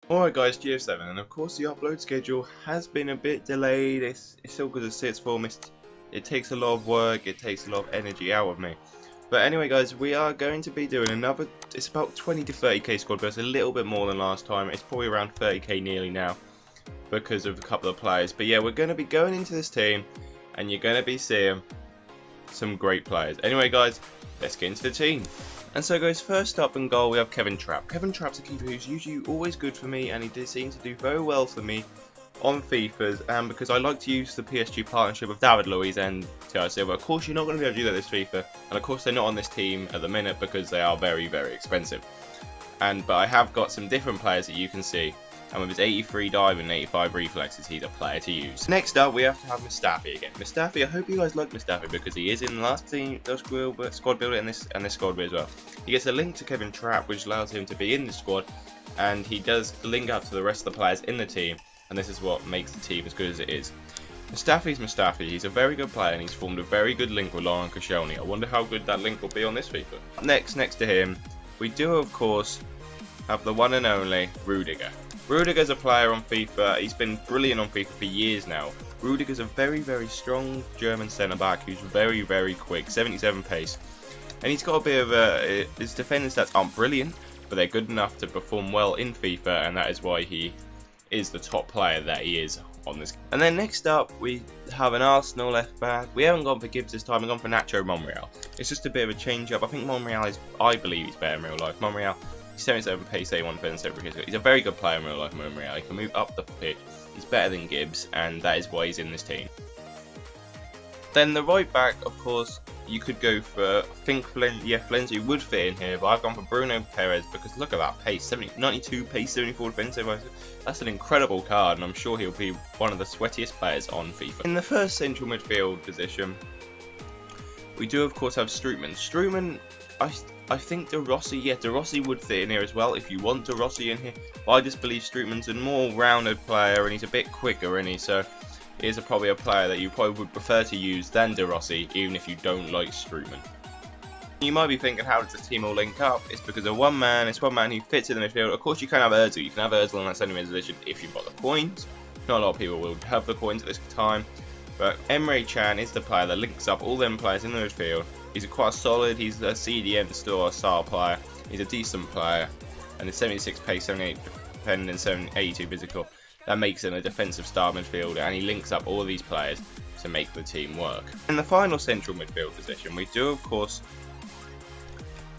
Alright guys, GF7, and of course the upload schedule has been a bit delayed. It's still good as sits form. It takes a lot of work, it takes a lot of energy out of me. But anyway guys, we are going to be doing another, it's about 20 to 30k squad, but it's a little bit more than last time. It's probably around 30k nearly now because of a couple of players. But yeah, we're going to be going into this team and you're going to be seeing some great players. Anyway guys, let's get into the team. And so guys, first up in goal we have Kevin Trapp. Kevin Trapp's a keeper who's usually always good for me, and he did seem to do very well for me on FIFAs, and because I like to use the PSG partnership with David Luiz and Thiago Silva. Of course you're not going to be able to do that this FIFA, and of course they're not on this team at the minute because they are very expensive. But I have got some different players that you can see, and with his 83 dive and 85 reflexes, he's a player to use. Next up, we have to have Mustafi again. Mustafi, I hope you guys like Mustafi because he is in the last team, the squad builder, and this squad builder as well. He gets a link to Kevin Trapp, which allows him to be in the squad, and he does link up to the rest of the players in the team, and this is what makes the team as good as it is. Mustafi's Mustafi. He's a very good player, and he's formed a very good link with Laurent Koscielny. I wonder how good that link will be on this FIFA. Next to him, we do of course have the one and only Rudiger. Rudiger's a player on FIFA. He's been brilliant on FIFA for years now. Rudiger's a very strong German centre-back who's very quick, 77 pace. And he's got a bit of his defending stats aren't brilliant, but they're good enough to perform well in FIFA, and that is why he is the top player that he is on this. And then next up, we have an Arsenal left back. We haven't gone for Gibbs this time, we've gone for Nacho Monreal. It's just a bit of a change up. I think Monreal I believe he's better in real life. Monreal, 77 pace, 81 defense over his. He's a very good player in real life, Monreal. He can move up the pitch. He's better than Gibbs, and that is why he's in this team. Then the right back, of course, you could go for, I think Florenzi would fit in here, but I've gone for Bruno Perez because look at that pace, 92 pace, 74 defensive. That's an incredible card, and I'm sure he'll be one of the sweatiest players on FIFA. In the first central midfield position, we do of course have Strootman. Strootman, I think De Rossi, De Rossi would fit in here as well if you want De Rossi in here. But I just believe Strootman's a more rounded player and he's a bit quicker, isn't he? So he is probably a player that you probably would prefer to use than De Rossi, even if you don't like Strootman. You might be thinking, how does this team all link up? It's because of one man. It's one man who fits in the midfield. Of course, you can have Ozil. You can have Ozil in that centre position if you've got the coins. Not a lot of people will have the coins at this time. But Emre Can is the player that links up all them players in the midfield. He's quite solid, he's a CDM style player, he's a decent player, and the 76 pace, 78 defending, 82 physical. That makes him a defensive star midfielder, and he links up all of these players to make the team work. In the final central midfield position, we do of course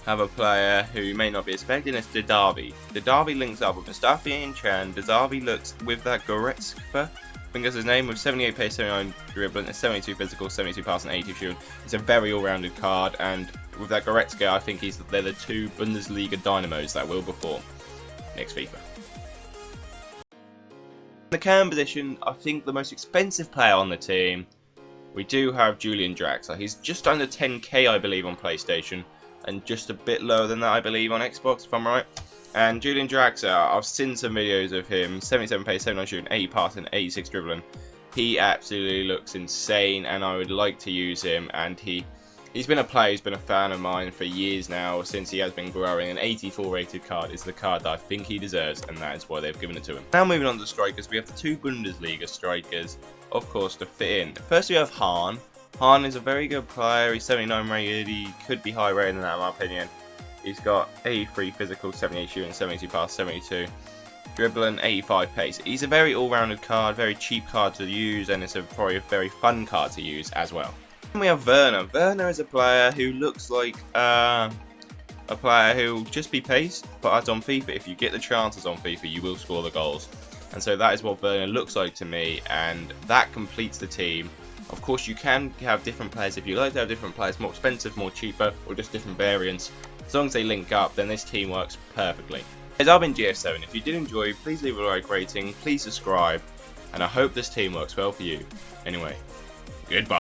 have a player who you may not be expecting. It's Didavi. Didavi links up with Mustafi and Chan. Didavi looks with that Goretzka, I think that's his name, with 78 pace, 79 dribbling, 72 physical, 72 pass and 82 shoot. It's a very all-rounded card, and with that Goretzka, I think they're the two Bundesliga dynamos that will perform next FIFA. In the cam position, I think the most expensive player on the team, we do have Julian Draxler. He's just under 10k I believe on PlayStation, and just a bit lower than that I believe on Xbox if I'm right. And Julian Draxler, I've seen some videos of him, 77 pace, 79 shooting, 80 passing, 86 dribbling. He absolutely looks insane, and I would like to use him. And he's been a player, he's been a fan of mine for years now, since he has been growing. An 84 rated card is the card that I think he deserves, and that is why they've given it to him. Now moving on to strikers, we have the two Bundesliga strikers, of course, to fit in. First we have Hahn. Hahn is a very good player, he's 79 rated, he could be high rated than that in my opinion. He's got 83 physical, 78 shooting, 72 pass, 72 dribbling, 85 pace. He's a very all-rounded card, very cheap card to use, and it's probably a very fun card to use as well. Then we have Werner. Werner is a player who looks like a player who will just be pace, but as on FIFA, if you get the chances on FIFA, you will score the goals. And so that is what Werner looks like to me, and that completes the team. Of course, you can have different players if you like to have different players, more expensive, more cheaper, or just different variants. As long as they link up, then this team works perfectly. Guys, I've been GF7. If you did enjoy, please leave a like rating, please subscribe, and I hope this team works well for you. Anyway, goodbye.